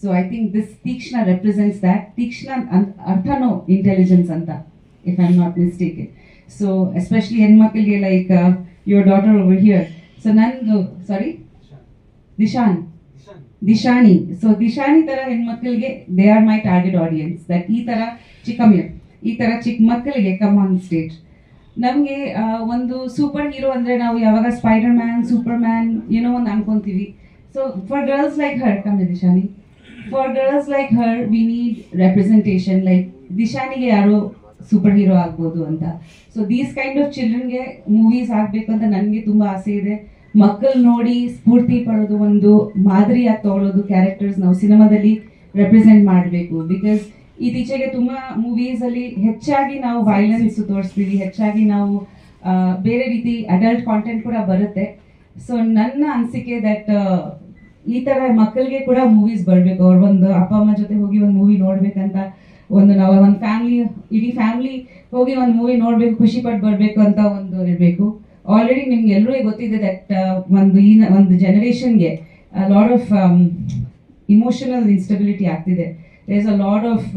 So I think this Tikshna represents that. Tikshna Arthano intelligence anta, if I'm not mistaken. So especially ಹೆಣ್ಮಕ್ಳಿಗೆ like your daughter over here. So nandu, sorry? Dishani. So Dishani ತರ ಹೆಣ್ಮಕ್ಳಿಗೆ they are my target audience. That ಈ ತರ ಈ ತರ ಚಿಕ್ಕ ಮಕ್ಕಳಿಗೆ come on stage. ನಮಗೆ ಒಂದು ಸೂಪರ್ ಹೀರೋ ಅಂದ್ರೆ ನಾವು ಯಾವಾಗ ಸ್ಪೈಡರ್ ಮ್ಯಾನ್, ಸೂಪರ್ ಮ್ಯಾನ್ ಏನೋ ಒಂದು ಅನ್ಕೊಂತೀವಿ. So for girls like her, come Dishani, for girls like her we need representation. Like ದಿಶಾನಿಗೆ ಯಾರು ಸೂಪರ್ ಹೀರೋ ಆಗ್ಬೋದು ಅಂತ. ಸೊ ದೀಸ್ ಕೈಂಡ್ ಆಫ್ ಚಿಲ್ಡ್ರನ್ಗೆ ಮೂವೀಸ್ ಆಗಬೇಕು ಅಂತ ನನಗೆ ತುಂಬ ಆಸೆ ಇದೆ. ಮಕ್ಕಳು ನೋಡಿ ಸ್ಫೂರ್ತಿ ಪಡೋದು, ಒಂದು ಮಾದರಿಯಾಗಿ ತಗೊಳ್ಳೋದು ಕ್ಯಾರೆಕ್ಟರ್ಸ್ ನಾವು ಸಿನಿಮಾದಲ್ಲಿ ರೆಪ್ರೆಸೆಂಟ್ ಮಾಡಬೇಕು. ಬಿಕಾಸ್ ಇತ್ತೀಚೆಗೆ ತುಂಬ ಮೂವೀಸಲ್ಲಿ ಹೆಚ್ಚಾಗಿ ನಾವು ವೈಲೆನ್ಸ್ ತೋರಿಸ್ತೀವಿ, ಹೆಚ್ಚಾಗಿ ನಾವು ಬೇರೆ ರೀತಿ ಅಡಲ್ಟ್ ಕಾಂಟೆಂಟ್ ಕೂಡ ಬರುತ್ತೆ. ಸೊ ನನ್ನ ಅನಿಸಿಕೆ ದಟ್ ಈ ಥರ ಮಕ್ಕಳಿಗೆ ಕೂಡ ಮೂವೀಸ್ ಬರಬೇಕು. ಅವ್ರು ಒಂದು ಅಪ್ಪ ಅಮ್ಮ ಜೊತೆ ಹೋಗಿ ಒಂದು ಮೂವಿ ನೋಡ್ಬೇಕಂತ, ನಾವು ಒಂದು ಇಡೀ ಫ್ಯಾಮಿಲಿ ಹೋಗಿ ಒಂದು ಮೂವಿ ನೋಡ್ಬೇಕು, ಖುಷಿ ಪಟ್ಟು ಬರಬೇಕು ಅಂತ ಒಂದು ಇರಬೇಕು. ಆಲ್ರೆಡಿ ನಿಮ್ಗೆ ಎಲ್ಲರಿಗೂ ಗೊತ್ತಿದೆ ದಟ್ ಒಂದು ಜನರೇಷನ್ಗೆ ಲಾಟ್ ಆಫ್ ಇಮೋಷನಲ್ ಇನ್ಸ್ಟೆಬಿಲಿಟಿ ಆಗ್ತಿದೆ. There is a lot of